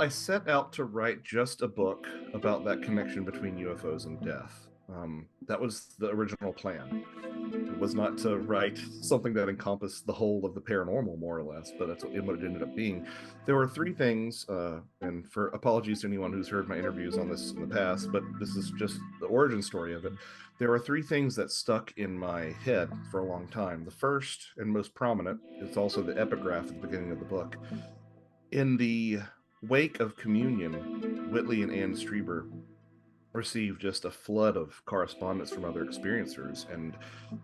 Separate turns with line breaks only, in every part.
I set out to write just a book about that connection between UFOs and death. That was the original plan. It was not to write something that encompassed the whole of the paranormal, more or less, but that's what it ended up being. There were three things, and for apologies to anyone who's heard my interviews on this in the past, but this is just the origin story of it. There were three things that stuck in my head for a long time. The first and most prominent, it's also the epigraph at the beginning of the book. In the wake of communion, Whitley and Ann Strieber received just a flood of correspondence from other experiencers. And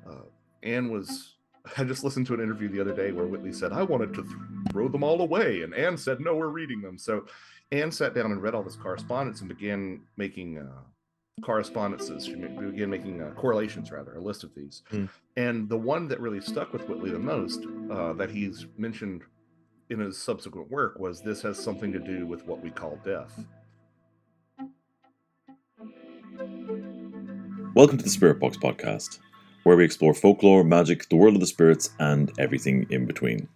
uh, Anne was, I just listened to an interview the other day where Whitley said, I wanted to throw them all away. And Anne said, no, we're reading them. So Anne sat down and read all this correspondence and began making correspondences. She began making correlations, rather, a list of these.
Mm.
And the one that really stuck with Whitley the most, that he's mentioned in his subsequent work, was this has something to do with what we call death.
Welcome to the Spirit Box podcast, where we explore folklore, magic, the world of the spirits, and everything in between.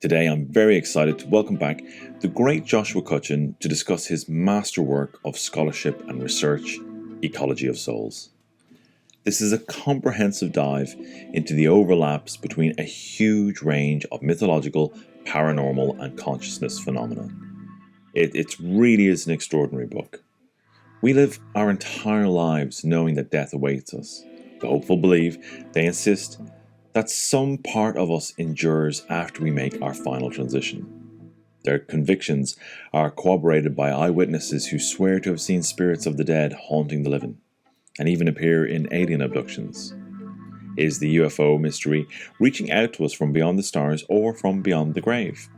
Today, I'm very excited to welcome back the great Joshua Cutchin to discuss his masterwork of scholarship and research, Ecology of Souls. This is a comprehensive dive into the overlaps between a huge range of mythological, paranormal, and consciousness phenomena. It really is an extraordinary book. We live our entire lives knowing that death awaits us. The hopeful believe, they insist, that some part of us endures after we make our final transition. Their convictions are corroborated by eyewitnesses who swear to have seen spirits of the dead haunting the living, and even appear in alien abductions. Is the UFO mystery reaching out to us from beyond the stars or from beyond the grave?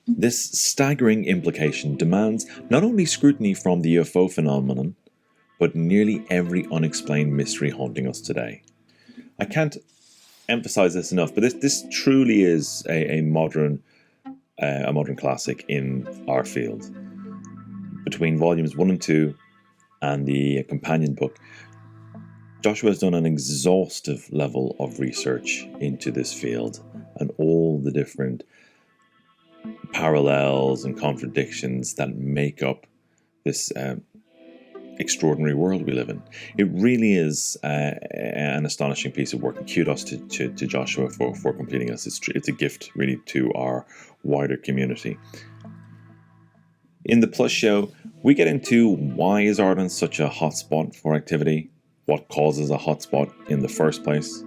This staggering implication demands not only scrutiny from the UFO phenomenon, but nearly every unexplained mystery haunting us today. I can't emphasize this enough, but this truly is a modern classic in our field. Between volumes 1 and 2 and the companion book, Joshua has done an exhaustive level of research into this field and all the different parallels and contradictions that make up this extraordinary world we live in. It really is an astonishing piece of work, and kudos to Joshua for completing this. It's a gift really to our wider community. In the Plus show, we get into why is Ireland such a hotspot for activity, what causes a hotspot in the first place.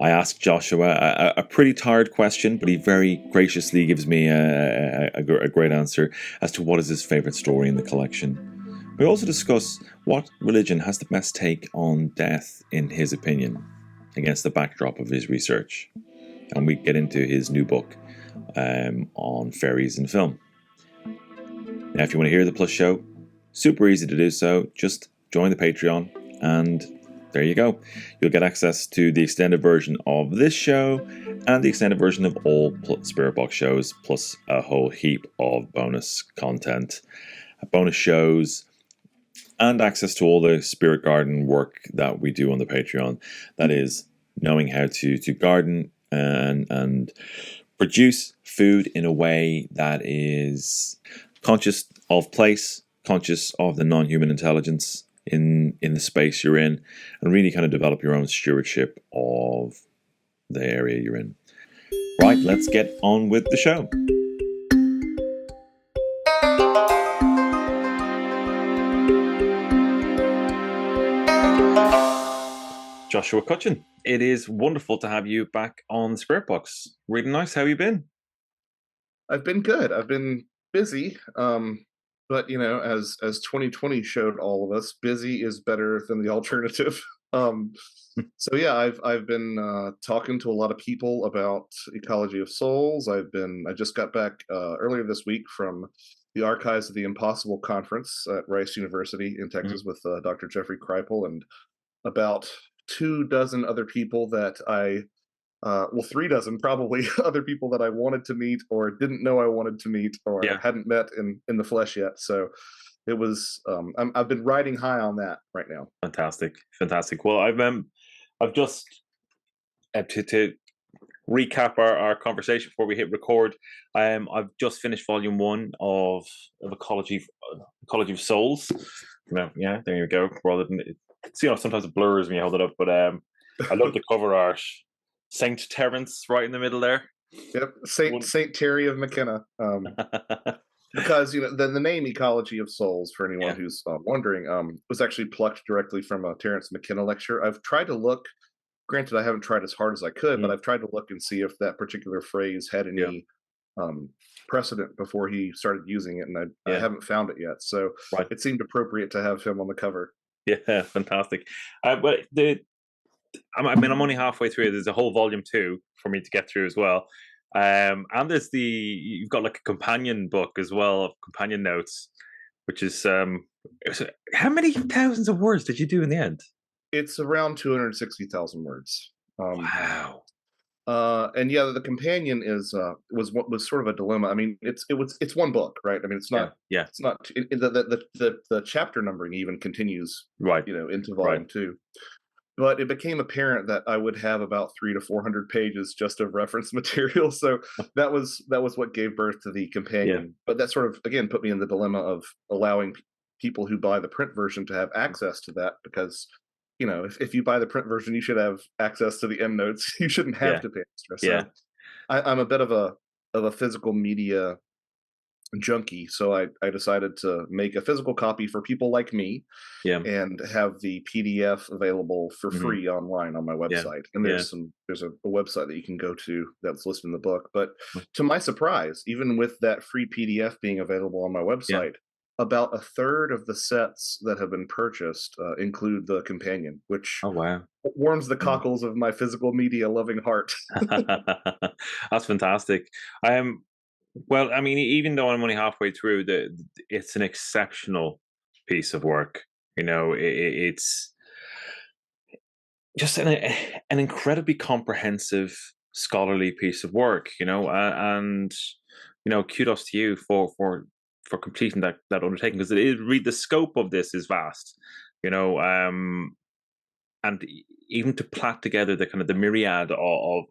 I asked Joshua a pretty tired question, but he very graciously gives me a great answer as to what is his favourite story in the collection. We also discuss what religion has the best take on death, in his opinion, against the backdrop of his research. And we get into his new book on fairies and film. Now, if you want to hear the Plus show, super easy to do so. Just join the Patreon and there you go. You'll get access to the extended version of this show and the extended version of all Spirit Box shows, plus a whole heap of bonus content, bonus shows, and access to all the Spirit Garden work that we do on the Patreon. That is, knowing how to garden and produce food in a way that is conscious of place, conscious of the non-human intelligence in the space you're in, and really kind of develop your own stewardship of the area you're in. Right, let's get on with the show. Joshua Cutchin, it is wonderful to have you back on Spirit Box. Really nice. How have you been?
I've been good. I've been busy. But as 2020 showed all of us, busy is better than the alternative. So yeah, I've been talking to a lot of people about Ecology of Souls. I just got back earlier this week from the Archives of the Impossible conference at Rice University in Texas with Dr. Jeffrey Kripal and about 24 other people that well, 36 probably other people that I wanted to meet or didn't know I wanted to meet or hadn't met in the flesh yet. So it was, I've been riding high on that right now.
Fantastic. Well, I've just to recap our conversation before we hit record. I've just finished volume one of Ecology of Souls. No, yeah, there you go. Rather than sometimes it blurs when you hold it up, but I love the cover art. Saint Terence right in the middle there.
Yep, Saint Terry of McKenna. Because the name Ecology of Souls, for anyone
Yeah.
who's wondering, was actually plucked directly from a Terence McKenna lecture. I've tried to look. Granted, I haven't tried as hard as I could, but I've tried to look and see if that particular phrase had
Yeah.
any precedent before he started using it, and I haven't found it yet. So
Right.
it seemed appropriate to have him on the cover.
Yeah, fantastic. But I'm only halfway through. There's a whole volume two for me to get through as well. And there's you've got like a companion book as well of companion notes, which is how many thousands of words did you do in the end?
It's around 260,000 words.
Wow.
And yeah, the companion was sort of a dilemma. I mean, it's one book, right? I mean,
Yeah.
it's not the chapter numbering even continues,
Right.
into
Right.
volume two. But it became apparent that I would have about 300 to 400 pages just of reference material. So that was what gave birth to the companion.
Yeah.
But that sort of again put me in the dilemma of allowing people who buy the print version to have access to that, because if you buy the print version, you should have access to the end notes. You shouldn't have
Yeah.
to pay extra.
Yeah.
So I'm a bit of a physical media junkie, so I decided to make a physical copy for people like me
Yeah.
and have the PDF available for
Mhm.
free online on my
Yeah.
website. And
Yeah.
there's a website that you can go to that's listed in the book. But
Mm.
to my surprise, even with that free PDF being available on my
Yeah.
website, about a third of the sets that have been purchased include the companion, which
Oh wow.
warms the
Mm.
cockles of my physical media loving heart.
That's fantastic. Well, I mean, even though I'm only halfway through, it's an exceptional piece of work. It's just an incredibly comprehensive scholarly piece of work. And kudos to you for completing that undertaking, because it is really, the scope of this is vast. And even to plait together the kind of the myriad of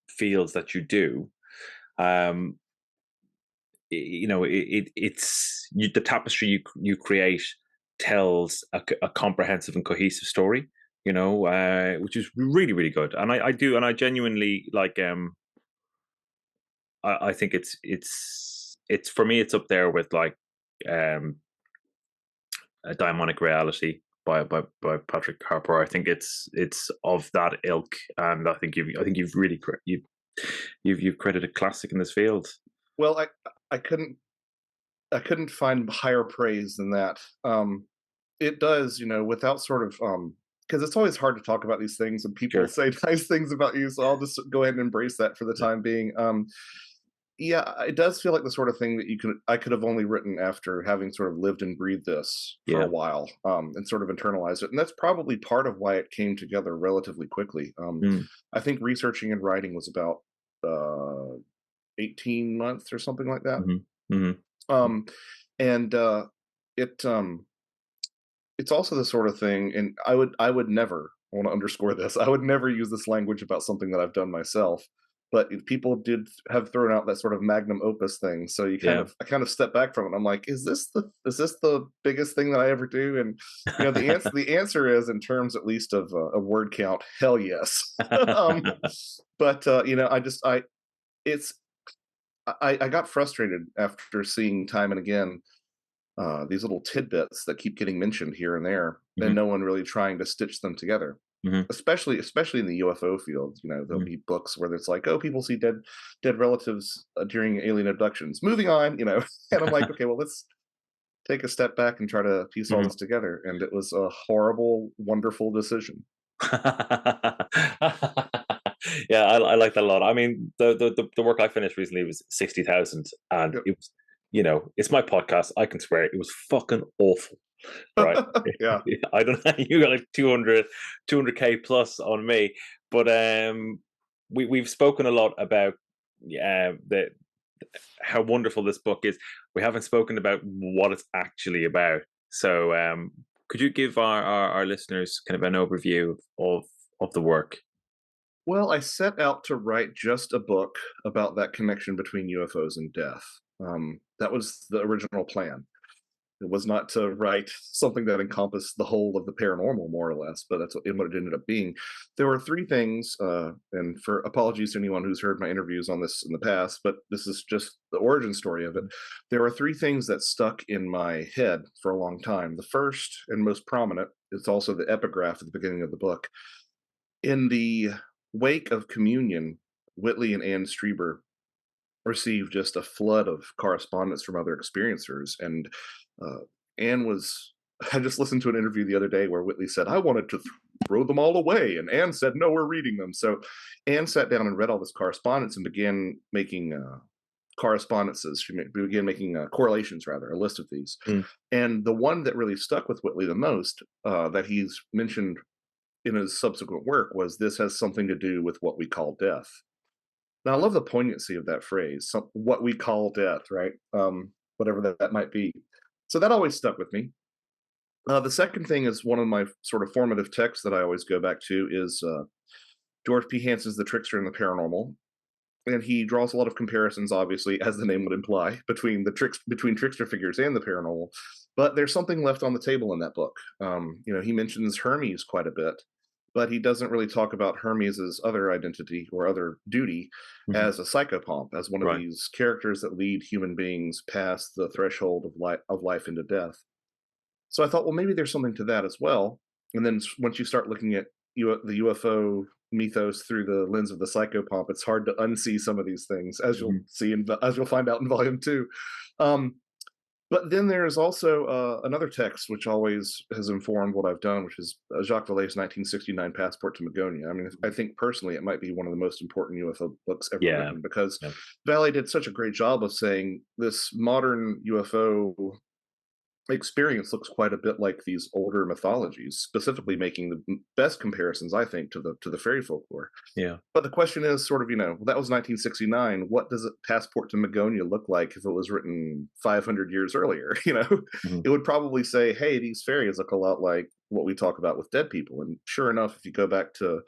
fields that you do. um the tapestry you create tells a comprehensive and cohesive story, which is really, really good. And I genuinely like, I think it's for me, it's up there with like um a Daimonic Reality by Patrick Harper. I think it's of that ilk, and I think you've really you've created a classic in this field.
Well, I couldn't find higher praise than that. It does, without sort of because it's always hard to talk about these things and people
Sure.
say nice things about you. So I'll just go ahead and embrace that for the time being. Yeah, it does feel like the sort of thing that I could have only written after having sort of lived and breathed this for a
Yeah.
while, and sort of internalized it. And that's probably part of why it came together relatively quickly.
Mm.
I think researching and writing was about 18 months or something like that.
Hmm. Hmm.
Um, and it it's also the sort of thing, and I would never, I want to underscore this, I would never use this language about something that I've done myself. But people did have thrown out that sort of magnum opus thing, so
Yeah.
I kind of step back from it. I'm like, is this the biggest thing that I ever do? And the answer is, in terms at least of a word count, hell yes. But it's I got frustrated after seeing time and again these little tidbits that keep getting mentioned here and there, and
Hmm.
no one really trying to stitch them together.
Hmm.
Especially in the UFO field, there'll
Hmm.
be books where it's like, oh, people see dead relatives during alien abductions. Moving on, and I'm like, okay, well, let's take a step back and try to piece all
Hmm.
this together. And it was a horrible, wonderful decision.
Yeah, I like that a lot. I mean, the work I finished recently was 60,000, and it was, it's my podcast. I can swear it was fucking awful. Right?
Yeah.
I don't know. You got like 200K plus on me, but we've spoken a lot about the how wonderful this book is. We haven't spoken about what it's actually about. So, could you give our listeners kind of an overview of the work?
Well, I set out to write just a book about that connection between UFOs and death. That was the original plan. It was not to write something that encompassed the whole of the paranormal, more or less, but that's what it ended up being. There were three things, and for apologies to anyone who's heard my interviews on this in the past, but this is just the origin story of it. There were three things that stuck in my head for a long time. The first and most prominent is also the epigraph at the beginning of the book. In the wake of communion, Whitley and Anne Strieber received just a flood of correspondence from other experiencers. And uh, Anne was, I just listened to an interview the other day where Whitley said, I wanted to throw them all away. And Anne said, no, we're reading them. So Anne sat down and read all this correspondence and began making correspondences. She began making correlations, rather, a list of these.
Mm.
And the one that really stuck with Whitley the most, that he's mentioned in his subsequent work, was this has something to do with what we call death. Now, I love the poignancy of that phrase, what we call death, right? Whatever that might be. So that always stuck with me. The second thing is one of my sort of formative texts that I always go back to is George P. Hansen's The Trickster and the Paranormal. And he draws a lot of comparisons, obviously, as the name would imply, between trickster figures and the paranormal. But there's something left on the table in that book. He mentions Hermes quite a bit, but he doesn't really talk about Hermes's other identity or other duty
Mhm.
as a psychopomp, as one of
Right.
these characters that lead human beings past the threshold of life into death. So I thought, well, maybe there's something to that as well. And then once you start looking at the UFO mythos through the lens of the psychopomp, it's hard to unsee some of these things, as you'll
Mhm.
see, as you'll find out in volume two. Um, but then there's also another text which always has informed what I've done, which is Jacques Vallée's 1969 Passport to Magonia. I mean, I think personally it might be one of the most important UFO books ever
Yeah.
written because
Yeah.
Vallée did such a great job of saying this modern UFO experience looks quite a bit like these older mythologies, specifically making the best comparisons, I think, to the fairy folklore.
Yeah.
But the question is sort of, that was 1969. What does a Passport to Magonia look like if it was written 500 years earlier?
Mhm.
It would probably say, hey, these fairies look a lot like what we talk about with dead people. And sure enough, if you go back to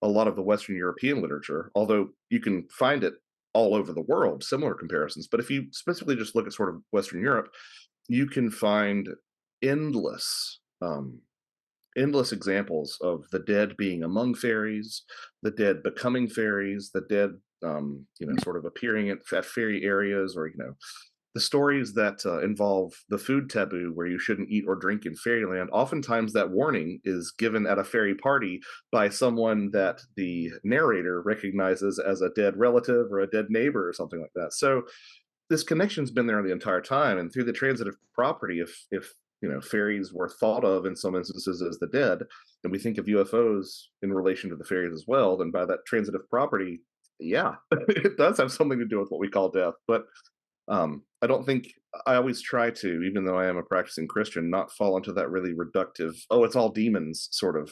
a lot of the Western European literature, although you can find it all over the world, similar comparisons, but if you specifically just look at sort of Western Europe, you can find endless endless examples of the dead being among fairies, the dead becoming fairies, the dead sort of appearing at fairy areas, or the stories that involve the food taboo where you shouldn't eat or drink in fairyland. Oftentimes that warning is given at a fairy party by someone that the narrator recognizes as a dead relative or a dead neighbor or something like that. So this connection's been there the entire time, and through the transitive property, if fairies were thought of in some instances as the dead, and we think of UFOs in relation to the fairies as well, then by that transitive property, yeah, it does have something to do with what we call death. But I don't think I always try to, even though I am a practicing Christian, not fall into that really reductive, oh, it's all demons sort of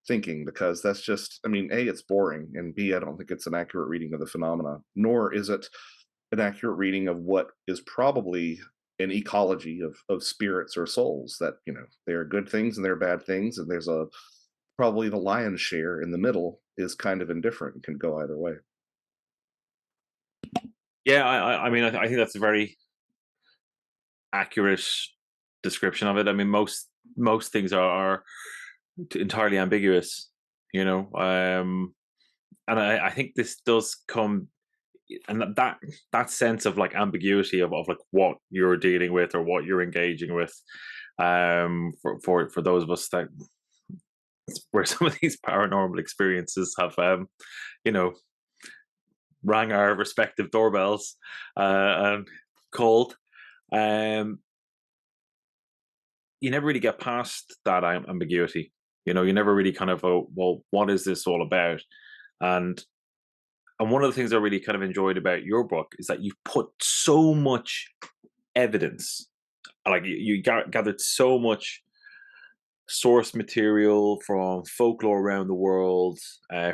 thinking, because that's just, I mean, A, it's boring, and B, I don't think it's an accurate reading of the phenomena, nor is it an accurate reading of what is probably an ecology of spirits or souls, that there are good things and there are bad things, and there's a probably the lion's share in the middle is kind of indifferent and can go either way.
Yeah. I mean, I think that's a very accurate description of it. I mean, most things are entirely ambiguous, and I think this does come, and that sense of like ambiguity of like what you're dealing with or what you're engaging with, for those of us that where some of these paranormal experiences have you know rang our respective doorbells, and called, um you never really get past that ambiguity. You never really kind of go, well, what is this all about? And one of the things I really kind of enjoyed about your book is that you put so much evidence, like you gathered so much source material from folklore around the world,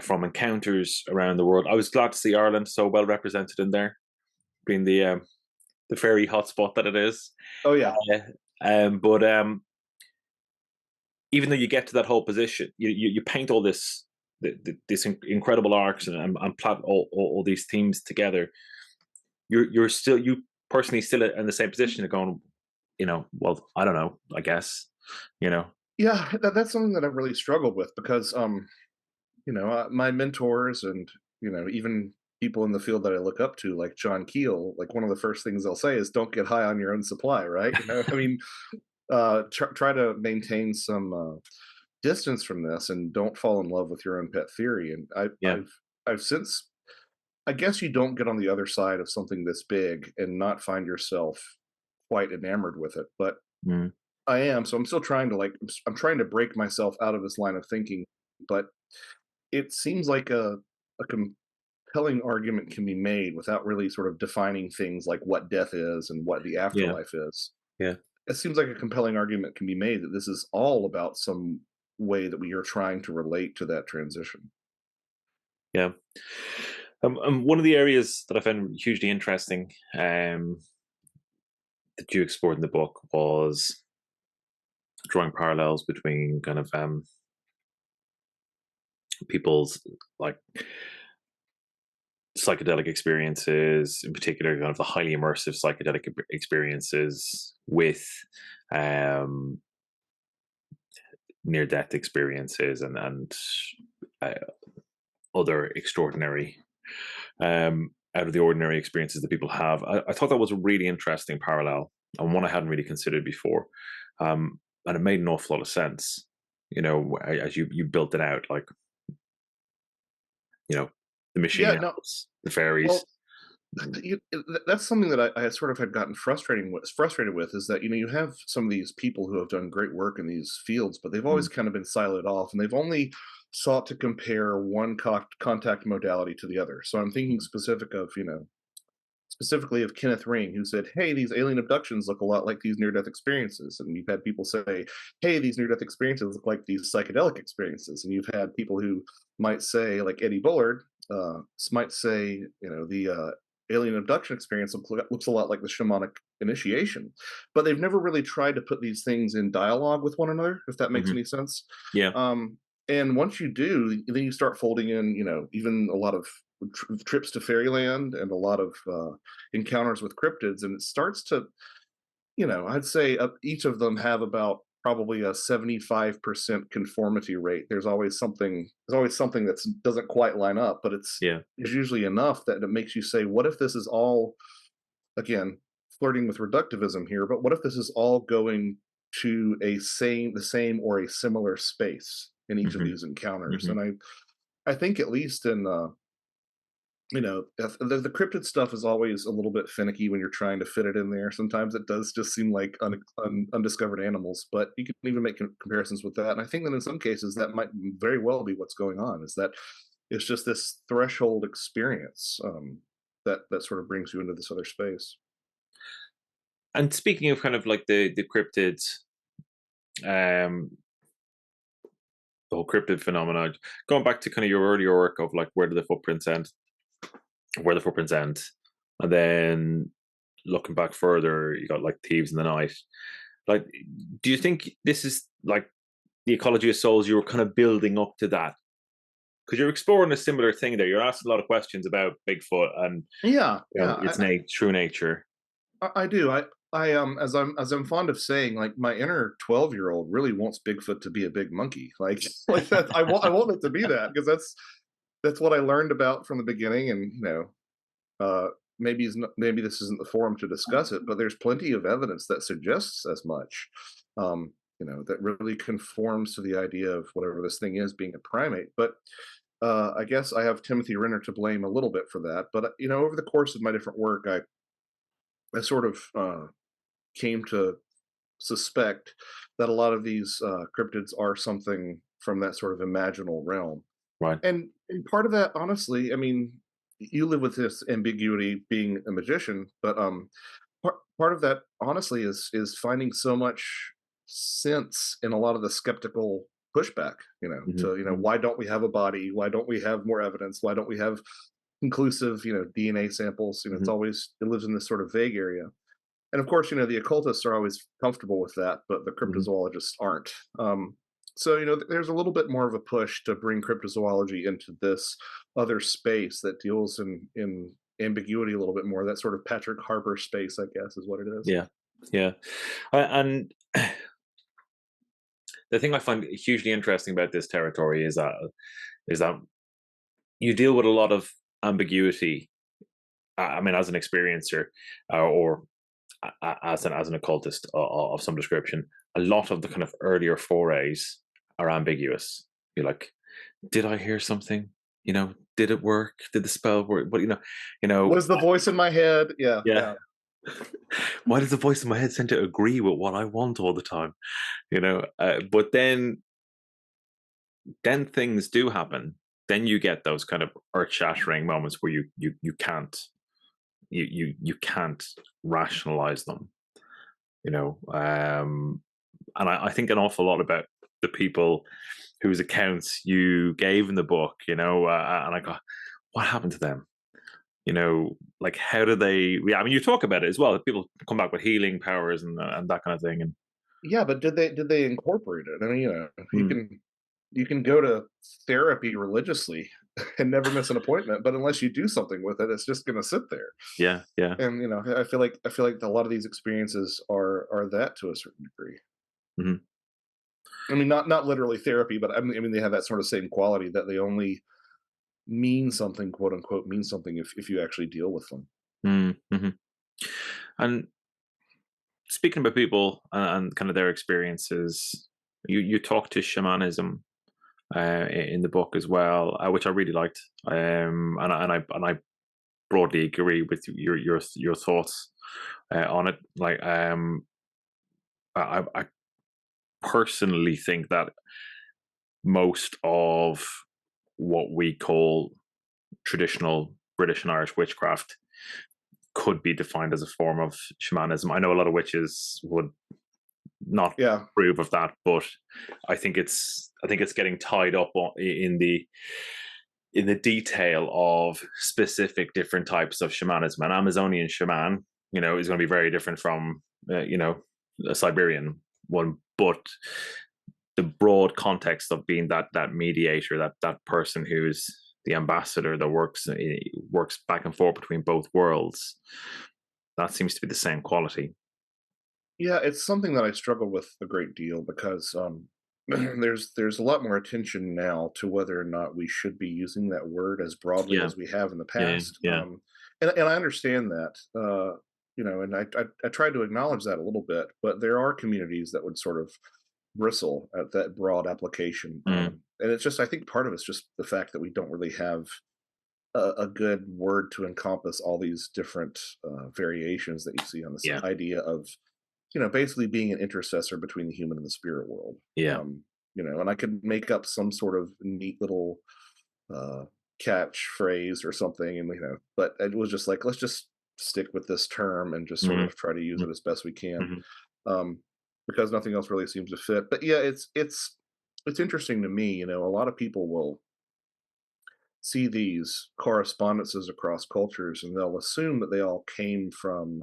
from encounters around the world. I was glad to see Ireland so well represented in there, being the fairy hotspot that it is.
Oh yeah.
Uh, but even though you get to that whole position, you paint all this this incredible arcs and plot all these themes together, you're still you personally still in the same position of going, well, I don't know, I guess, you know.
Yeah, that's something that I've really struggled with because, my mentors and, even people in the field that I look up to, like John Keel, like one of the first things they'll say is don't get high on your own supply, right? I mean, try to maintain some distance from this and don't fall in love with your own pet theory. And
Yeah.
I've since, I guess you don't get on the other side of something this big and not find yourself quite enamored with it. But
Mm,
I am, so I'm still trying to I'm trying to break myself out of this line of thinking, but it seems like a compelling argument can be made without really sort of defining things like what death is and what the
yeah.
afterlife is.
Yeah.
It seems like a compelling argument can be made that this is all about some way that we are trying to relate to that transition.
Yeah. One of the areas that I found hugely interesting, that you explored in the book, was drawing parallels between kind of people's, like, psychedelic experiences, in particular, kind of the highly immersive psychedelic experiences, with um, near death experiences and uh, other extraordinary, out of the ordinary experiences that people have. I thought that was a really interesting parallel and one I hadn't really considered before. And it made an awful lot of sense, as you built it out, like, you know, the machine
Yeah, no,
elves, the fairies.
well, that's something that I sort of had gotten frustrated with is that you have some of these people who have done great work in these fields, but they've
Mm,
always kind of been siloed off, and they've only sought to compare one contact modality to the other. So I'm thinking specifically of Kenneth Ring, who said, "Hey, these alien abductions look a lot like these near-death experiences." And you've had people say, "Hey, these near-death experiences look like these psychedelic experiences." And you've had people who might say, like Eddie Bullard, might say, the alien abduction experience looks a lot like the shamanic initiation. But they've never really tried to put these things in dialogue with one another, if that makes
mhm.
any sense.
Yeah.
Um, and once you do, then you start folding in, even a lot of trips to fairyland and a lot of encounters with cryptids, and it starts to, I'd say each of them have about probably a 75% conformity rate. There's always something that doesn't quite line up, but
Yeah.
it's usually enough that it makes you say, what if this is all, again, flirting with reductivism here, but what if this is all going to the same or a similar space in each of
Mhm,
these encounters?
mhm.
And I think at least in the cryptid stuff is always a little bit finicky when you're trying to fit it in there. Sometimes it does just seem like undiscovered animals, but you can even make comparisons with that. And I think that in some cases that might very well be what's going on. Is that it's just this threshold experience, that sort of brings you into this other space.
And speaking of kind of like the cryptids, um, the whole cryptid phenomenon, going back to kind of your earlier work of like where the footprints end, and then looking back further, you got like thieves in the night. Like, do you think this is like the ecology of souls? You were kind of building up to that because you're exploring a similar thing there. You're asking a lot of questions about Bigfoot and
Yeah, yeah,
its true nature.
I do. As I'm fond of saying, like my inner 12-year-old really wants Bigfoot to be a big monkey. Like like that. I want it to be that because that's what I learned about from the beginning. And uh, maybe this isn't the forum to discuss it, but there's plenty of evidence that suggests as much. That really conforms to the idea of whatever this thing is being a primate. But I guess I have Timothy Renner to blame a little bit for that. But over the course of my different work, I sort of came to suspect that a lot of these cryptids are something from that sort of imaginal realm.
Right.
And part of that, honestly, I mean, you live with this ambiguity being a magician, but part of that, honestly, is finding so much sense in a lot of the skeptical pushback.
Hmm.
To why don't we have a body? Why don't we have more evidence? Why don't we have conclusive, DNA samples?
Hmm.
It lives in this sort of vague area. And of course, the occultists are always comfortable with that, but the
Hmm.
cryptozoologists aren't. Um, So, there's a little bit more of a push to bring cryptozoology into this other space that deals in ambiguity a little bit more. That sort of Patrick Harper space, I guess, is what it is.
Yeah, yeah. And the thing I find hugely interesting about this territory is that you deal with a lot of ambiguity. I mean, as an experiencer, or as an occultist of some description, a lot of the kind of earlier forays are ambiguous. You're like, did I hear something? Did it work? Did the spell work? But
Was the voice in my head? Yeah,
yeah.
yeah.
Why does the voice in my head tend to agree with what I want all the time? But then things do happen. Then you get those kind of earth shattering moments where you can't you can't rationalize them. And I think an awful lot about the people whose accounts you gave in the book. And I go, what happened to them? Like, how do they? Yeah, I mean, you talk about it as well. People come back with healing powers and that kind of thing. And
Yeah, but did they incorporate it? I mean, you
mm,
can go to therapy religiously and never miss an appointment, but unless you do something with it, it's just going to sit there.
yeah, yeah,
And I feel like a lot of these experiences are that to a certain degree.
hmm
I mean, not literally therapy, but I mean they have that sort of same quality that they only mean something, quote unquote, mean something if you actually deal with them.
mm-hmm. And speaking about people and kind of their experiences, you talk to shamanism in the book as well, which I really liked. And I broadly agree with your thoughts on it. Like, I personally think that most of what we call traditional British and Irish witchcraft could be defined as a form of shamanism. I know a lot of witches would not
Yeah,
approve of that, but I think it's getting tied up in the detail of specific different types of shamanism. An Amazonian shaman, is going to be very different from a Siberian one, but the broad context of being that mediator, that person who's the ambassador that works back and forth between both worlds, that seems to be the same quality.
yeah, it's something that I struggle with a great deal because there's a lot more attention now to whether or not we should be using that word as broadly
Yeah,
as we have in the
yeah,
past.
yeah.
And I understand that, and I tried to acknowledge that a little bit, but there are communities that would sort of bristle at that broad application.
Mm,
And it's just, I think part of it's just the fact that we don't really have a good word to encompass all these different variations that you see on this
yeah,
idea of, basically being an intercessor between the human and the spirit world.
yeah.
And I could make up some sort of neat little uh, catchphrase or something, and but it was just like, let's just stick with this term and just sort
Mm,
of try to use
mm,
it as best we can,
mhm.
um, because nothing else really seems to fit. But yeah, it's interesting to me. A lot of people will see these correspondences across cultures, and they'll assume that they all came from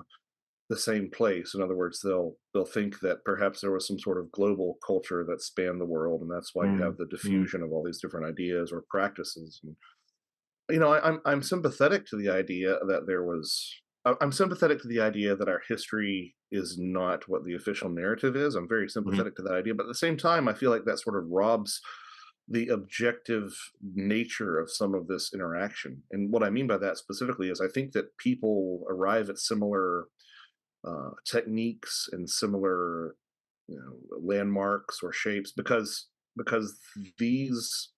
the same place. In other words, they'll think that perhaps there was some sort of global culture that spanned the world, and that's why you
Mm,
have the
mm,
diffusion of all these different ideas or practices. And I'm sympathetic to the idea that there was. I'm sympathetic to the idea that our history is not what the official narrative is. I'm very
mhm.
sympathetic to that idea, but at the same time, I feel like that sort of robs the objective nature of some of this interaction. And what I mean by that specifically is I think that people arrive at similar techniques and similar landmarks or shapes because these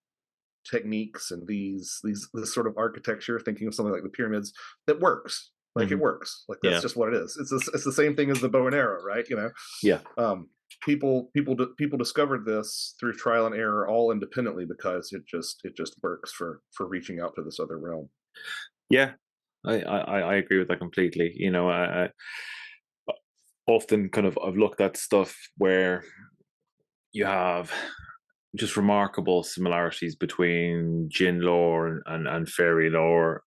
techniques and these this sort of architecture, thinking of something like the pyramids, that works. Like, it
Mhm.
works. Like, that's
Yeah.
just what it is. It's the same thing as the bow and arrow, right?
Yeah.
People discovered this through trial and error, all independently, because it just works for reaching out to this other realm.
Yeah. I agree with that completely. Often kind of I've looked at stuff where you have just remarkable similarities between Jin lore and fairy lore,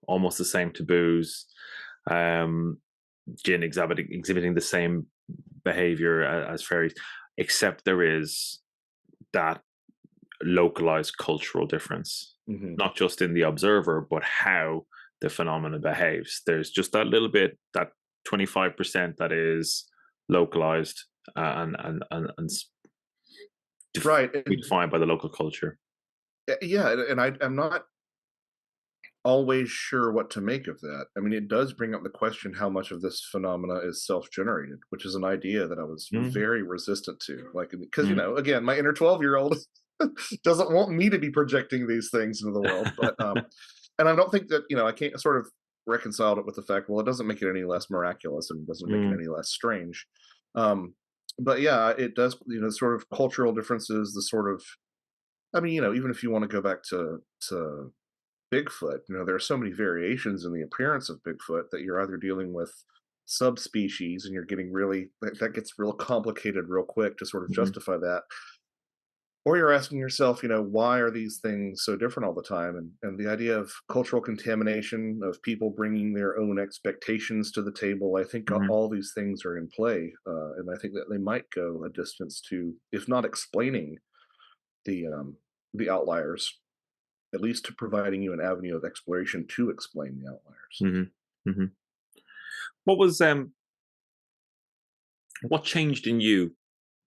almost the same taboos, um, Jin exhibiting the same behavior as fairies. except there is that localized cultural difference,
Hmm.
not just in the observer, but how the phenomena behaves. There's just that little bit, that 25% that is localized and
Right. And
defined by the local culture.
yeah, and I'm not always sure what to make of that. I mean, it does bring up the question how much of this phenomena is self-generated, which is an idea that I was
Mm,
very resistant to. Like, because
mm.
again, my inner 12-year-old doesn't want me to be projecting these things into the world. But and I don't think that I can't sort of reconcile it with the fact, well, it doesn't make it any less miraculous and doesn't make it
Mm,
any less strange. Um, but yeah, it does. Sort of cultural differences, the sort of, I mean, even if you want to go back to Bigfoot, there are so many variations in the appearance of Bigfoot that you're either dealing with subspecies and you're getting really that gets real complicated real quick to sort of
mhm,
justify that, or you're asking yourself, why are these things so different all the time? And the idea of cultural contamination, of people bringing their own expectations to the table, I think
mhm,
all these things are in play, and I think that they might go a distance to, if not explaining the um, the outliers, at least to providing you an avenue of exploration to explain the outliers.
mhm, mhm. What was what changed in you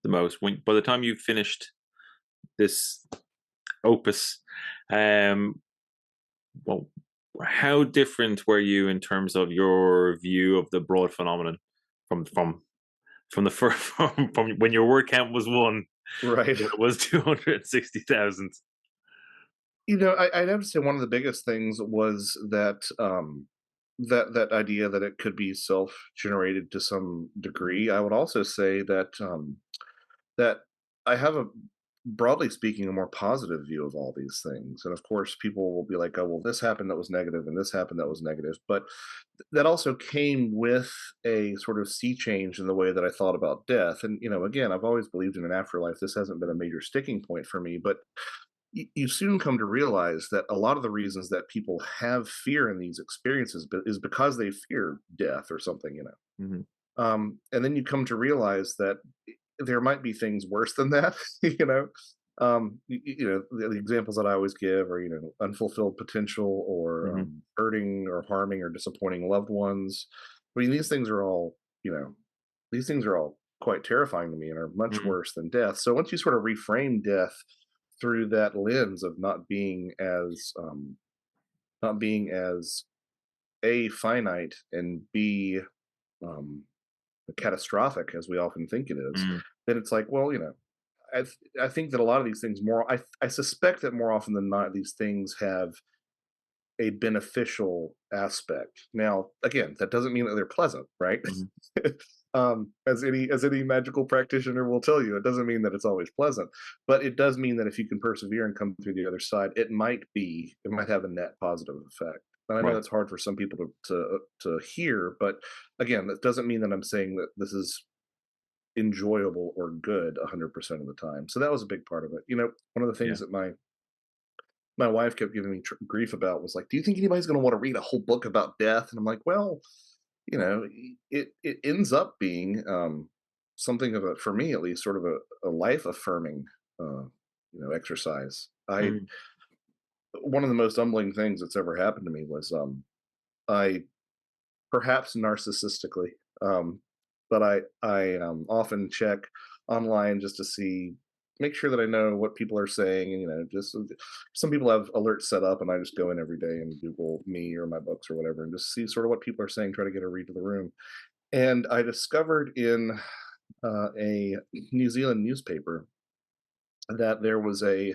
the most when by the time you finished this opus? Um, well, how different were you in terms of your view of the broad phenomenon from the first from when your word count was one
Right.
when it was 260,000?
I'd have to say one of the biggest things was that that idea that it could be self-generated to some degree. I would also say that I have a, broadly speaking, a more positive view of all these things. And of course, people will be like, "Oh, well, this happened that was negative, and this happened that was negative." But that also came with a sort of sea change in the way that I thought about death. And again, I've always believed in an afterlife. This hasn't been a major sticking point for me, but you soon come to realize that a lot of the reasons that people have fear in these experiences is because they fear death or something.
Mhm,
And then you come to realize that there might be things worse than that. you know the examples that I always give are unfulfilled potential, or
mhm,
hurting or harming or disappointing loved ones. I mean, these things are all quite terrifying to me and are much
mhm,
worse than death. So once you sort of reframe death through that lens of not being as a finite and b um, catastrophic as we often think it is,
mhm,
then it's like, well, I think that a lot of these things I suspect that more often than not these things have a beneficial aspect. Now, again, that doesn't mean that they're pleasant, right?
mhm.
As any magical practitioner will tell you, it doesn't mean that it's always pleasant, but it does mean that if you can persevere and come through the other side, it might have a net positive effect. And I know
Right.
that's hard for some people to hear, but again, that doesn't mean that I'm saying that this is enjoyable or good 100% of the time. So that was a big part of it. One of the
Yeah.
things that my wife kept giving me grief about was like, "Do you think anybody's going to want to read a whole book about death?" And I'm like, "Well, it ends up being something of a, for me at least, sort of a life affirming exercise." I
Mhm,
One of the most humbling things that's ever happened to me was I, perhaps narcissistically, um, but I often check online just to make sure that I know what people are saying, and just some people have alerts set up, and I just go in every day and Google me or my books or whatever, and just see sort of what people are saying, try to get a read to the room. And I discovered in a New Zealand newspaper that there was a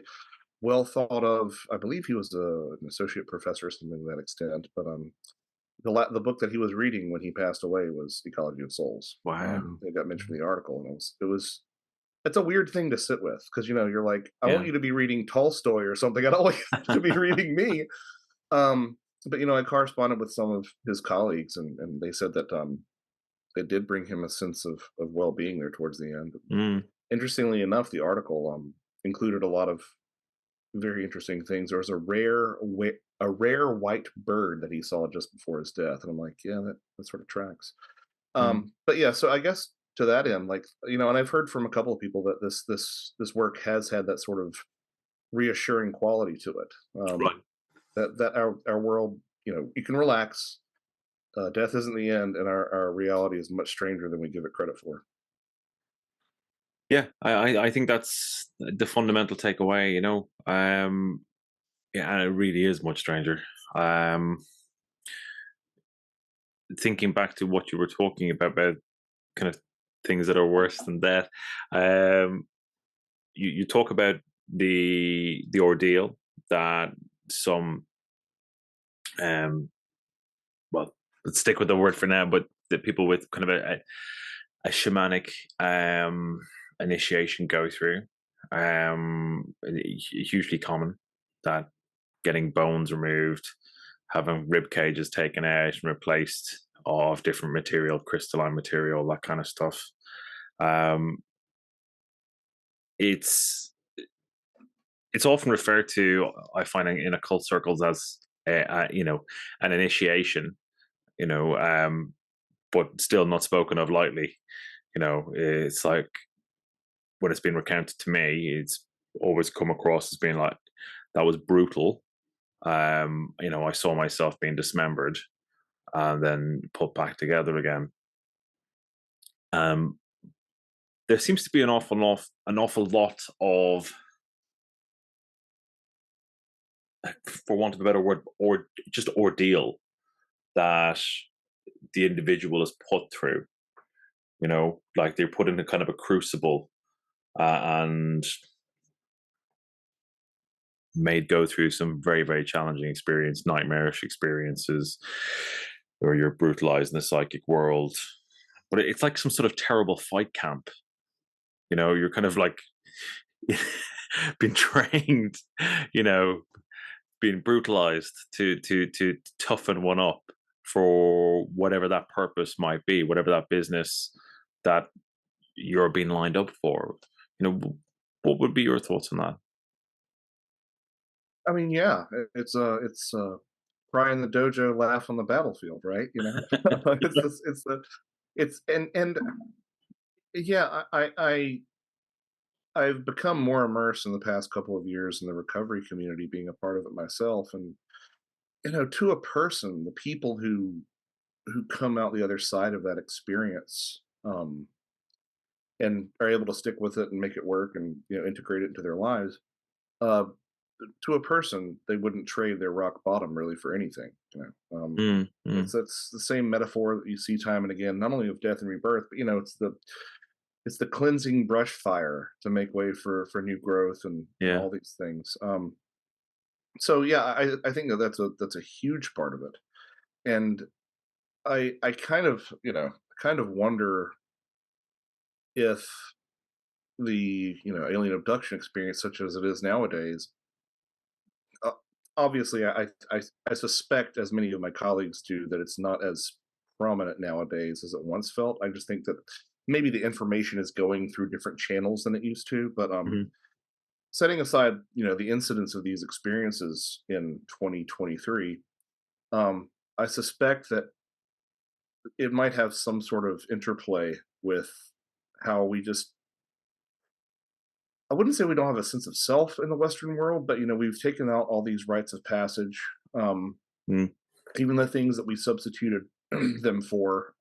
well thought of, I believe he was an associate professor or something to that extent, but the book that he was reading when he passed away was Ecology of Souls.
wow.
It got mentioned
Mhm,
in the article, and it was it's a weird thing to sit with, because you're like, I want
yeah.
you to be reading Tolstoy or something. I don't want you to be reading me. But I corresponded with some of his colleagues, and they said that it did bring him a sense of well being there towards the end.
Mm,
Interestingly enough, the article included a lot of very interesting things. There was a rare white bird that he saw just before his death, and I'm like, yeah, that sort of tracks.
mm,
But yeah, so I guess to that end, like, and I've heard from a couple of people that this work has had that sort of reassuring quality to it.
Right.
That our world, you can relax. Death isn't the end, and our reality is much stranger than we give it credit for.
Yeah, I think that's the fundamental takeaway. Yeah, and it really is much stranger. Um, Thinking back to what you were talking about kind of things that are worse than death. Um, you talk about the ordeal that some um well, let's stick with the word for now, but the people with kind of a shamanic um initiation go through. Hugely common that getting bones removed, having rib cages taken out and replaced of different material, crystalline material, that kind of stuff. Um, it's it's often referred to, I find, in occult circles as an initiation. You know, but still not spoken of lightly. It's like when it's been recounted to me, it's always come across as being like that was brutal. I saw myself being dismembered and then put back together again. Um, there seems to be an awful lot of, for want of a better word, or just ordeal that the individual is put through. Like they're put in a kind of a crucible and made go through some very, very challenging experience, nightmarish experiences, where you're brutalized in the psychic world. But it's like some sort of terrible fight camp. You're kind of like been trained, you know, being brutalized to toughen one up for whatever that purpose might be, whatever that business that you're being lined up for. What would be your thoughts on that?
I mean, yeah, it's cry in the dojo, laugh on the battlefield, right? It's and yeah, I've become more immersed in the past couple of years in the recovery community, being a part of it myself, and to a person, the people who come out the other side of that experience, and are able to stick with it and make it work and integrate it into their lives. Uh, to a person, they wouldn't trade their rock bottom really for anything.
Mm, mm,
It's the same metaphor that you see time and again, not only of death and rebirth, but it's the cleansing brush fire to make way for new growth and
yeah.
all these things. So yeah, I think that's a huge part of it, and I kind of wonder if the alien abduction experience, such as it is nowadays, uh, obviously I suspect, as many of my colleagues do, that it's not as prominent nowadays as it once felt. I just think that maybe the information is going through different channels than it used to. But
Mhm.
setting aside the incidence of these experiences in 2023, I suspect that it might have some sort of interplay with how we just, I wouldn't say we don't have a sense of self in the Western world, but we've taken out all these rites of passage. Um,
Mm,
Even the things that we substituted them for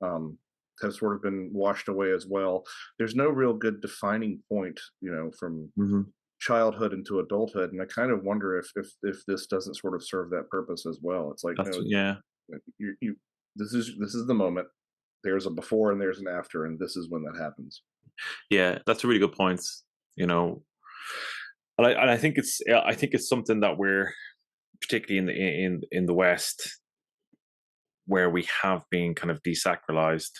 have sort of been washed away as well. There's no real good defining point, from
mhm.
childhood into adulthood, and I kind of wonder if this doesn't sort of serve that purpose as well. It's like,
That's yeah,
you this is the moment. There's a before and there's an after, and this is when that happens.
yeah. That's a really good point. You know, and I think it's something that we're particularly in the West, where we have been kind of desacralized,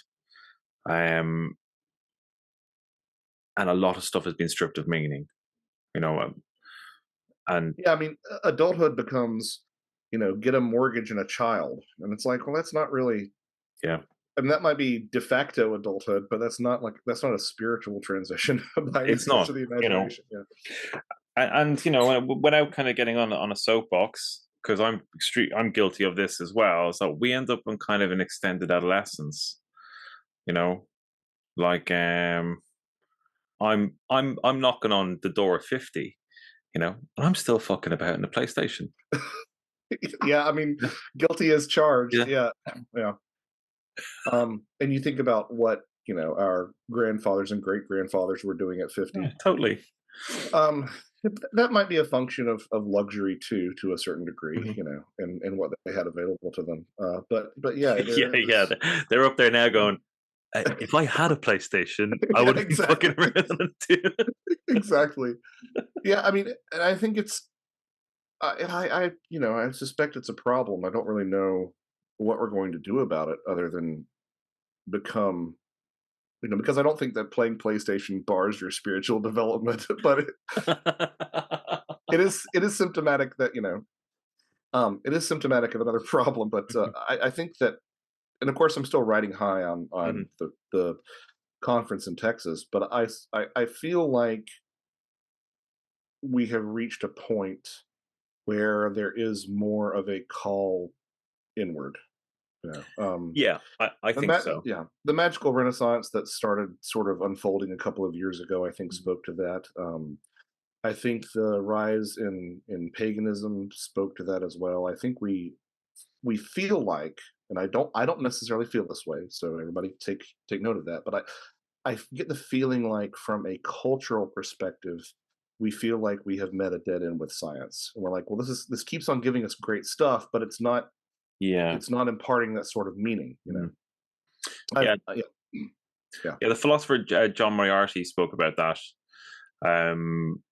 um, and a lot of stuff has been stripped of meaning. You know, and
Yeah, I mean, adulthood becomes, get a mortgage and a child, and it's like, well, that's not really.
yeah,
I mean, that might be de facto adulthood, but that's not a spiritual transition by any
it's
stretch
not.
of the
You know,
imagination. Yeah.
without kind of getting on a soapbox, because I'm guilty of this as well. So we end up in kind of an extended adolescence. You know, Like, I'm knocking on the door at 50, and I'm still fucking about in the PlayStation.
Yeah, I mean, guilty as charged.
Yeah,
Yeah, yeah. And you think about what our grandfathers and great grandfathers were doing at
yeah,
50.
totally.
Um, that might be a function of luxury too, to a certain degree,
Mhm.
and what they had available to them. But yeah,
Yeah,
there
yeah,
is.
they're up there now going, if I had a Playstation, I
Yeah,
would have been fucking
exactly,
around on it too.
exactly. Yeah, I mean, and I think it's. I suspect it's a problem. I don't really know what we're going to do about it, other than become because I don't think that playing PlayStation bars your spiritual development, but it is symptomatic that it is symptomatic of another problem. But I think that, and of course, I'm still riding high on
Mhm.
the conference in Texas, but I feel like we have reached a point where there is more of a call inward.
Yeah, I think so.
The magical renaissance that started sort of unfolding a couple of years ago, I think,
Mhm.
spoke to that. I think the rise in paganism spoke to that as well. I think we feel like, and I don't necessarily feel this way, so everybody take note of that. But I get the feeling like, from a cultural perspective, we feel like we have met a dead end with science, and we're like, well, this keeps on giving us great stuff, but
Yeah.
it's not imparting that sort of meaning.
Mhm.
I've
Yeah,
yeah. Yeah.
yeah. The philosopher John Moriarty spoke about that. Um,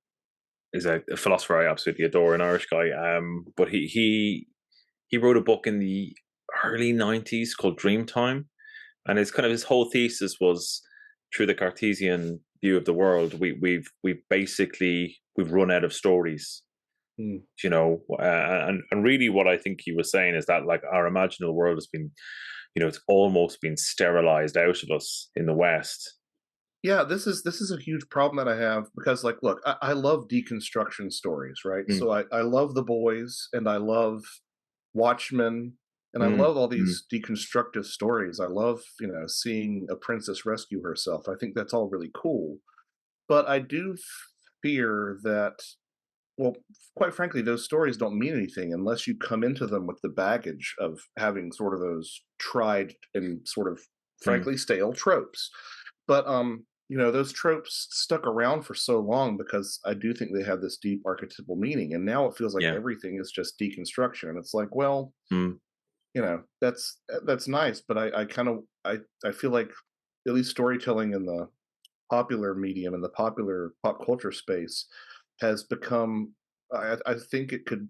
is a philosopher I absolutely adore, an Irish guy. But he wrote a book in the early '90s called Dreamtime, and his kind of his whole thesis was, through the Cartesian view of the world, we've run out of stories.
Mm.
And really, what I think he was saying is that, like, our imaginal world has been, it's almost been sterilized out of us in the West.
Yeah, this is a huge problem that I have, because, like, look, I love deconstruction stories, right?
Mm,
So I love The Boys, and I love Watchmen, and I
mm,
love all
mm.
these deconstructive stories. I love, seeing a princess rescue herself. I think that's all really cool. But I do fear that, well, quite frankly, those stories don't mean anything unless you come into them with the baggage of having sort of those tried and sort of,
Mm.
frankly, stale tropes. But those tropes stuck around for so long because I do think they have this deep archetypal meaning, and now it feels like
Yeah.
everything is just deconstruction. And it's like, well,
Mm.
that's nice, but I kind of I feel like, at least storytelling in the popular medium and the popular pop culture space has become. I think it could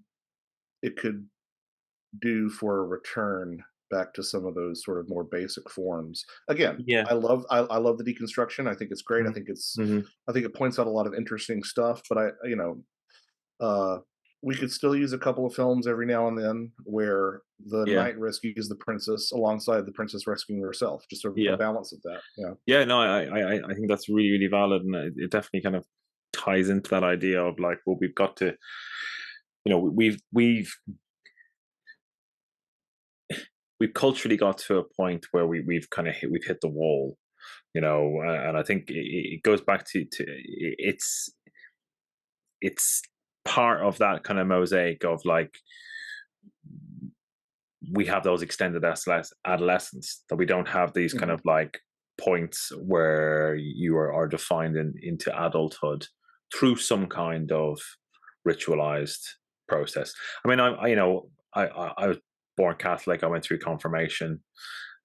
do for a return back to some of those sort of more basic forms. Again,
Yeah.
I love the deconstruction. I think it's great. I
Mm.
think it's
Hmm.
I think it points out a lot of interesting stuff. But uh, we could still use a couple of films every now and then where the
Yeah.
knight rescues the princess alongside the princess rescuing herself. Just a
Yeah.
balance of that. Yeah.
Yeah. No, I think that's really, really valid, and it definitely kind of ties into that idea of, like, well, we've got to, we've culturally got to a point where we've hit the wall, and I think it goes back to it's part of that kind of mosaic of, like, we have those extended adolescence, that we don't have these kind
Mhm.
of, like, points where you are defined into adulthood through some kind of ritualized process. I mean, I was born Catholic. I went through confirmation.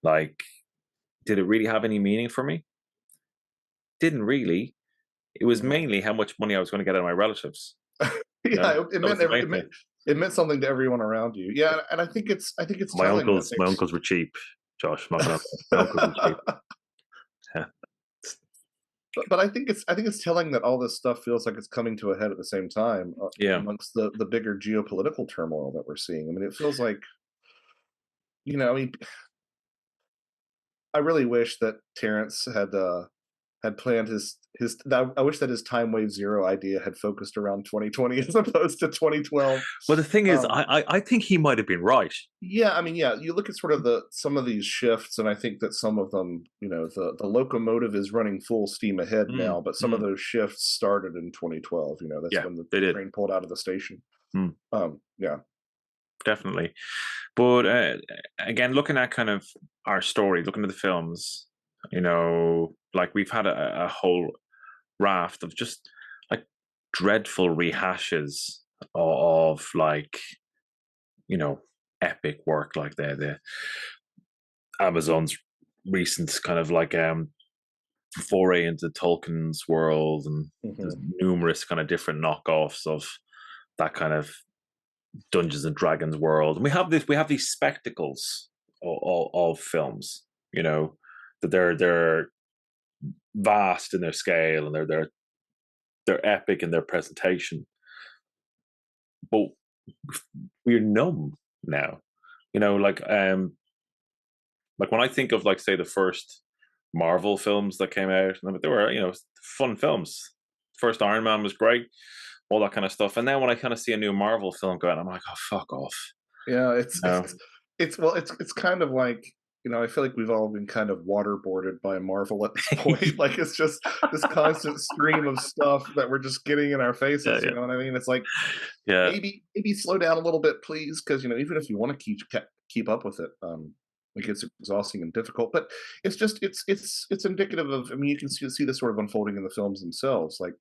Like, did it really have any meaning for me? Didn't really. It was
Mhm.
mainly how much money I was going to get out of my relatives.
Yeah, it
That was
meant
the main
it meant
thing.
it meant something to everyone around you. Yeah, and I think it's
My
telling that
uncles, my
things.
uncles were cheap. Josh, I'm not gonna. My uncles were cheap. Yeah.
But I think it's telling that all this stuff feels like it's coming to a head at the same time,
Yeah.
amongst the bigger geopolitical turmoil that we're seeing. I mean, it feels like, I mean, I really wish that Terrence had had planned his. I wish that his time wave zero idea had focused around 2020 as opposed to 2012.
Well, the thing is,
Um,
I think he might have been right.
yeah, I mean, yeah, you look at sort of the some of these shifts, and I think that some of them, the locomotive is running full steam ahead
Mm,
now, but some of
mm,
those shifts started in 2012. That's
yeah,
when the
they did.
train pulled out of the station.
Mm,
Yeah.
definitely. But again, looking at kind of our story, looking at the films, like we've had a whole raft of just like dreadful rehashes of like you know epic work like the Amazon's recent kind of like foray into Tolkien's world, and there's
Hmm.
numerous kind of different knockoffs of that kind of Dungeons and Dragons world. And we have these spectacles of films, that they're vast in their scale, and they're epic in their presentation, but we're numb now. Like when I think of like say the first Marvel films that came out, they were fun films. First Iron Man was great, all that kind of stuff. And then when I kind of see a new Marvel film go out, I'm like, oh fuck off.
Yeah,
No.
it's kind of like, I feel like we've all been kind of waterboarded by Marvel at this point. Like it's just this constant stream of stuff that we're just getting in our
Yeah,
faces. You
yeah,
know what I mean? It's like
yeah,
maybe slow down a little bit, please, because even if you want to keep up with it, it gets exhausting and difficult. But it's just it's indicative of. I mean, you can see this sort of unfolding in the films themselves. Like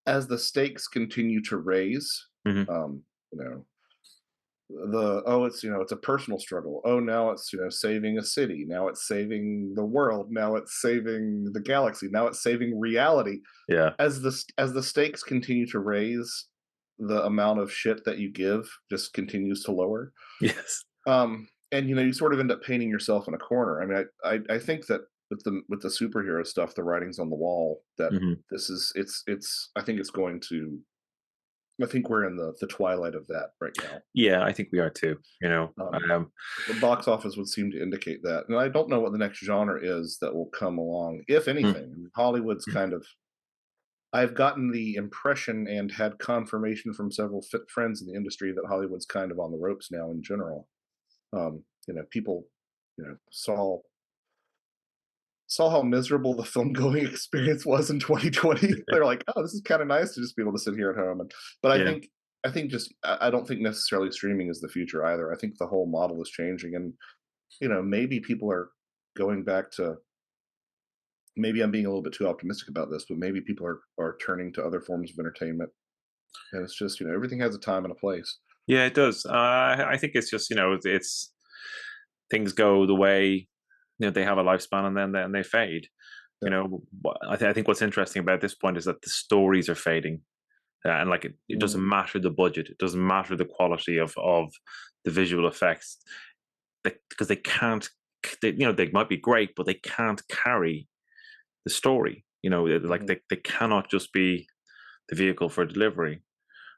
as the stakes continue to raise,
hmm,
you know it's a personal struggle. Oh, now it's saving a city, now it's saving the world, now it's saving the galaxy, now it's saving reality.
yeah,
As the stakes continue to raise, the amount of shit that you give just continues to lower.
yes,
And you sort of end up painting yourself in a corner. I mean, I think that with the superhero stuff, the writing's on the wall that
hmm,
this is it's I think it's going to. I think we're in the twilight of that right now.
yeah. I think we are too.
Um, the box office would seem to indicate that, and I don't know what the next genre is that will come along, if
mm,
anything. I mean, Hollywood's kind of. I've gotten the impression and had confirmation from several friends in the industry that Hollywood's kind of on the ropes now in general. People, saw how miserable the film going experience was in 2020. They're like, oh, this is kind of nice to just be able to sit here at home. But I
yeah,
think just I don't think necessarily streaming is the future either. I think the whole model is changing, and maybe people are going back to. Maybe I'm being a little bit too optimistic about this, but maybe people are turning to other forms of entertainment, and it's just everything has a time and a place.
yeah. It does. I think it's just it's things go the way they have a lifespan, and then they fade.
Yeah.
I think what's interesting about this point is that the stories are fading. And like it
Mm,
doesn't matter the budget, it doesn't matter the quality of the visual effects, because they can't. They might be great, but they can't carry the story. Like
mhm.
they cannot just be the vehicle for delivery.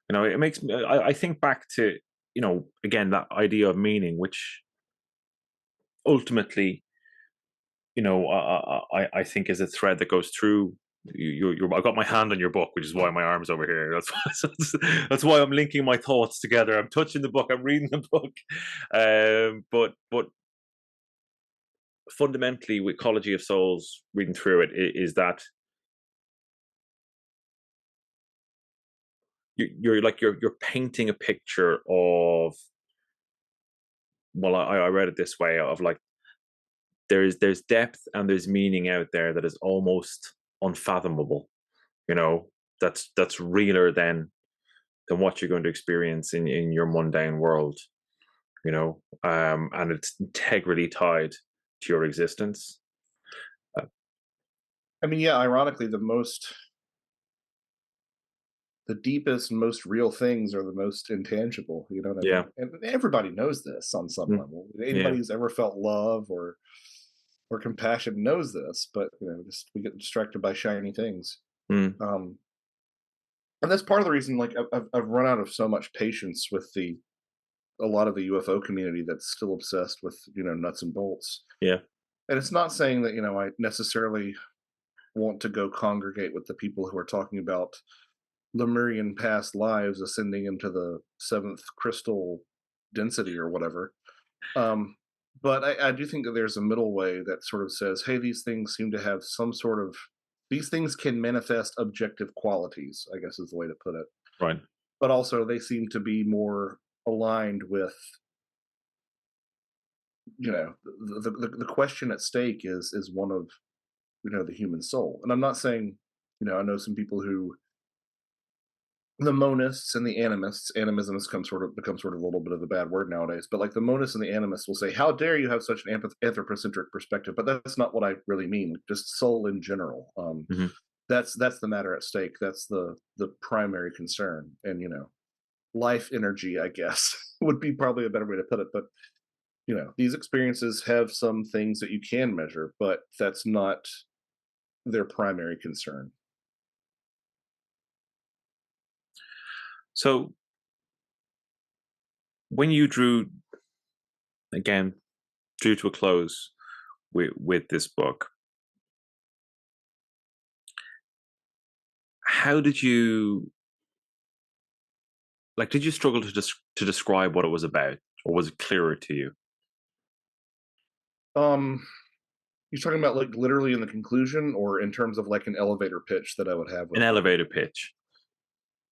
It makes me. I think back to again that idea of meaning, which ultimately I think is a thread that goes through. I've got my hand on your book, which is why my arm's over here. That's why I'm linking my thoughts together. I'm touching the book. I'm reading the book. But fundamentally, with Ecology of Souls, reading through it, is that you're like you're painting a picture of. Well, I read it this way of like there's depth and there's meaning out there that is almost unfathomable. You know, that's realer than what you're going to experience in your mundane world. And it's integrally tied to your existence. Uh,
I mean, yeah, ironically, the deepest and most real things are the most intangible. You know what I
yeah,
mean? And everybody knows this on some
mm,
level.
yeah,
Anybody who's ever felt love or compassion knows this, but just we get distracted by shiny things.
mm,
Um, and that's part of the reason. Like I've run out of so much patience with the a lot of the UFO community that's still obsessed with nuts and bolts.
yeah,
And it's not saying that I necessarily want to go congregate with the people who are talking about Lemurian past lives ascending into the seventh crystal density or whatever. Um, but I do think that there's a middle way that sort of says, hey, these things seem to have some sort of, these things can manifest objective qualities, I guess is the way to put it.
Right.
But also they seem to be more aligned with, the question at stake is one of, the human soul. And I'm not saying, I know some people who, the monists and the animists, animism has become sort of a little bit of a bad word nowadays, but like the monists and the animists will say, how dare you have such an anthropocentric perspective? But that's not what I really mean, just soul in general.
Hmm.
That's the matter at stake. That's the primary concern. And life energy, I guess, would be probably a better way to put it. But these experiences have some things that you can measure, but that's not their primary concern.
So when you again, drew to a close with this book, how did you like? Did you struggle to describe what it was about, or was it clearer to you?
Um, you're talking about like literally in the conclusion, or in terms of like an elevator pitch that I would have
An
with it?
elevator pitch.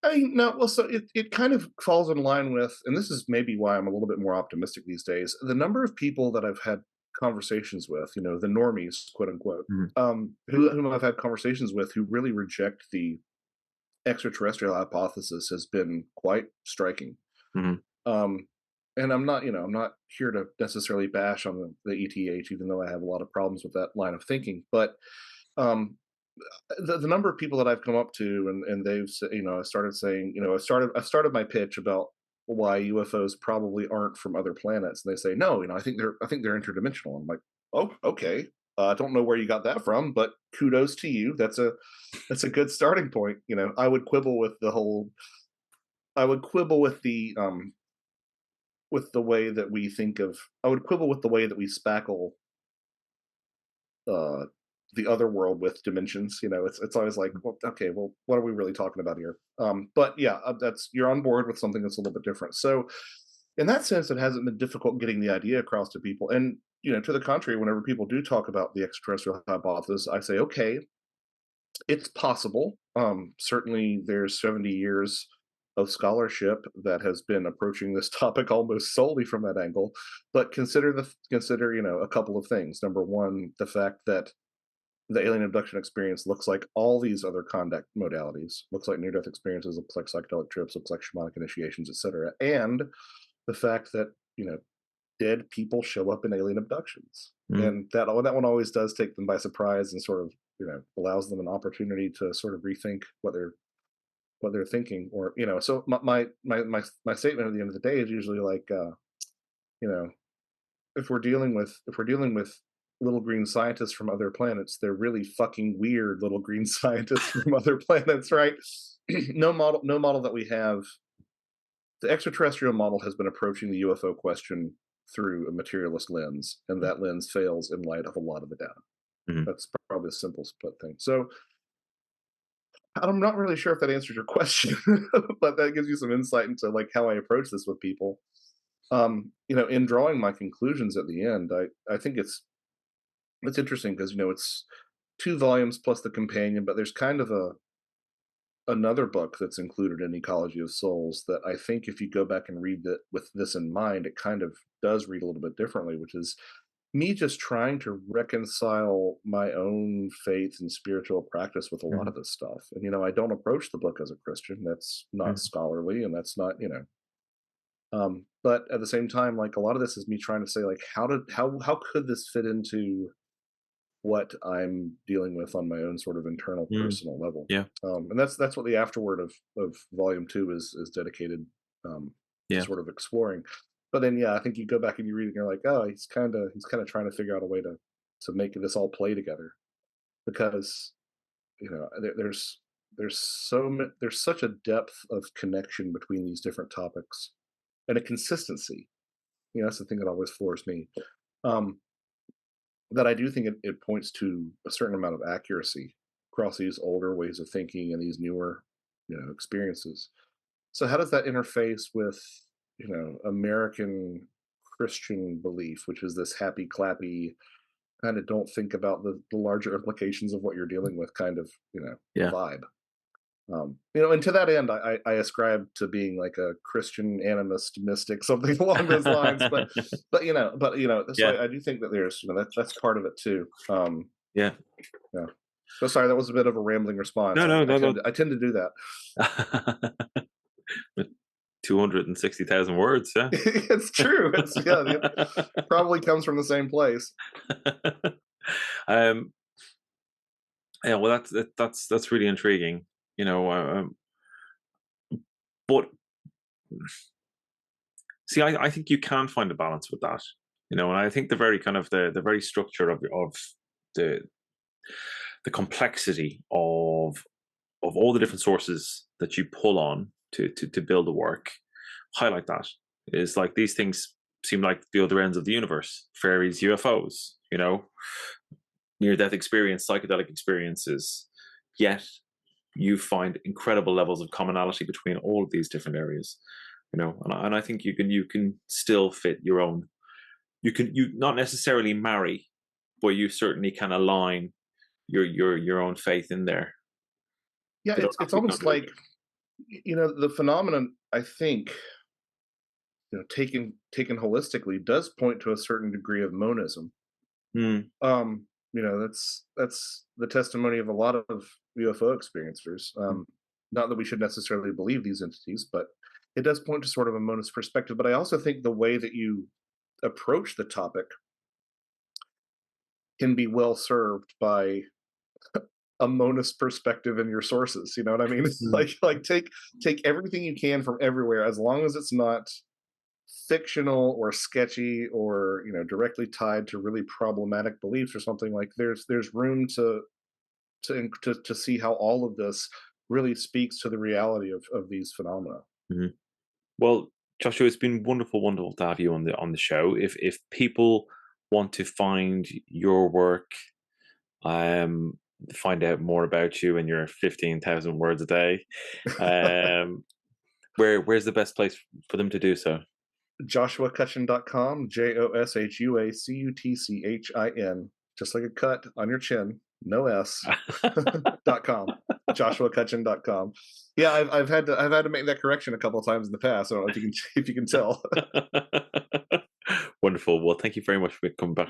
I mean, no, well, so it kind of falls in line with, and this is maybe why I'm a little bit more optimistic these days. The number of people that I've had conversations with, the normies, quote unquote,
Hmm.
whom I've had conversations with who really reject the extraterrestrial hypothesis has been quite striking.
Hmm.
Um, and I'm not here to necessarily bash on the ETH, even though I have a lot of problems with that line of thinking. But um, the number of people that I've come up to, and they've I started saying, I started my pitch about why UFOs probably aren't from other planets, and they say no, I think they're interdimensional. I'm like, oh, okay. I don't know where you got that from, but kudos to you. That's a good starting point. I would quibble with the whole. I would quibble with the way that we think of. I would quibble with the way that we spackle uh, the other world with dimensions. It's always like, well, okay, well, what are we really talking about here? But yeah, that's you're on board with something that's a little bit different. So, in that sense, it hasn't been difficult getting the idea across to people. And to the contrary, whenever people do talk about the extraterrestrial hypothesis, I say, okay, it's possible. Certainly, there's 70 years of scholarship that has been approaching this topic almost solely from that angle. But consider a couple of things. Number one, the fact that the alien abduction experience looks like all these other contact modalities, looks like near-death experiences, looks like psychedelic trips, looks like shamanic initiations, etc. And the fact that dead people show up in alien abductions,
Mm.
and that one always does take them by surprise and sort of allows them an opportunity to sort of rethink what they're thinking, or So my statement at the end of the day is usually like, you know if we're dealing with little green scientists from other planets, they're really fucking weird little green scientists from other planets, right? No model that we have. The extraterrestrial model has been approaching the UFO question through a materialist lens, and that lens fails in light of a lot of the data.
Mhm.
That's probably the simplest put thing. So I'm not really sure if that answers your question, but that gives you some insight into like how I approach this with people. In drawing my conclusions at the end, I think it's interesting because it's 2 volumes plus the companion, but there's kind of another book that's included in Ecology of Souls that I think if you go back and read it with this in mind, it kind of does read a little bit differently, which is me just trying to reconcile my own faith and spiritual practice with a lot
Mhm.
of this stuff. And I don't approach the book as a Christian. That's not
Mhm.
scholarly, and that's not. But at the same time, like a lot of this is me trying to say, like, how could this fit into what I'm dealing with on my own sort of internal
Mm.
personal level.
Yeah.
And that's what the afterword of volume 2 is dedicated to
Yeah.
sort of exploring. But then yeah, I think you go back and you read it and you're like, oh, he's kind of trying to figure out a way to make this all play together, because there's such a depth of connection between these different topics, and a consistency. That's the thing that always floors me. Um, that I do think it points to a certain amount of accuracy. across these older ways of thinking and these newer, experiences. So how does that interface with, American Christian belief, which is this happy clappy kind of don't think about the larger implications of what you're dealing with kind of,
Yeah.
vibe. And to that end, I ascribe to being like a Christian animist mystic, something along those lines. So
Yeah.
I do think that there's, that's part of it too.
Yeah.
Yeah. So sorry, that was a bit of a rambling response.
No, no, no, no.
I tend to do that.
260,000 words, yeah.
It's true. It probably comes from the same place.
um, yeah, well, that's really intriguing, but see, I think you can find a balance with that, and I think the very kind of the very structure of the the complexity of all the different sources that you pull on to build a work highlight that. Is like these things seem like the other ends of the universe: fairies, UFOs, near-death experience, psychedelic experiences. Yet you find incredible levels of commonality between all of these different areas. And I think you can still fit your own. You not necessarily marry, but you certainly can align your own faith in there.
Yeah,
They don't have
it's
to be
almost like,
contradictory.
the phenomenon, I think, taken holistically, does point to a certain degree of monism.
Mm,
That's the testimony of a lot of UFO experiencers.
mm,
Not that we should necessarily believe these entities, but it does point to sort of a monist perspective. But I also think the way that you approach the topic can be well served by a monist perspective in your sources. You know what I mean?
mm,
Like take everything you can from everywhere, as long as it's not fictional or sketchy or directly tied to really problematic beliefs or something. Like there's room to see how all of this really speaks to the reality of these phenomena.
mhm. Well, Joshua, it's been wonderful, wonderful to have you on the show. If people want to find your work, um, find out more about you and your 15,000 words a day, um, where's the best place for them to do so?
JoshuaCutchin.com, JoshuaCutchin, just like a cut on your chin, no S. .com, JoshuaCutchin.com. Yeah, I've had to make that correction a couple of times in the past. I don't know if you can tell.
Wonderful. Well, thank you very much for coming back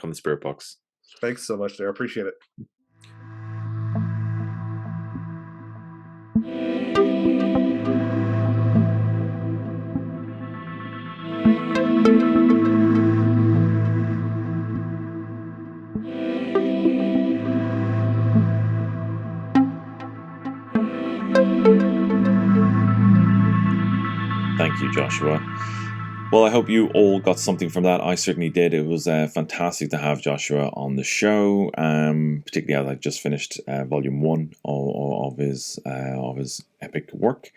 on the Spirit Box.
Thanks so much, there. I appreciate it.
Thank you, Joshua. Well, I hope you all got something from that. I certainly did. It was fantastic to have Joshua on the show, particularly as I just finished volume 1 of his epic work.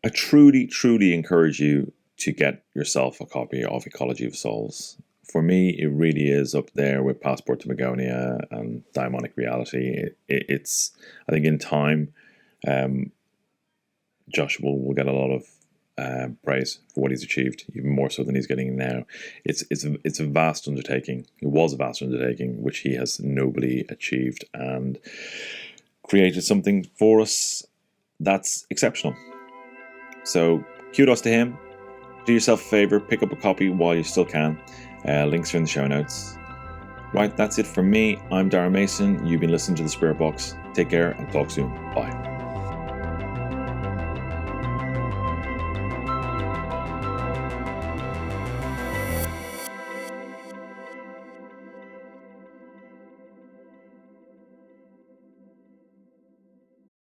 I truly, truly encourage you to get yourself a copy of Ecology of Souls. For me, it really is up there with Passport to Magonia and Daimonic Reality. It's, I think, in time, Joshua will get a lot of praise for what he's achieved, even more so than he's getting now. It's a vast undertaking. It was a vast undertaking, which he has nobly achieved and created something for us that's exceptional. So kudos to him. Do yourself a favor, pick up a copy while you still can. Links are in the show notes. Right, that's it from me. I'm Darren Mason. You've been listening to The Spirit Box. Take care and talk soon. Bye.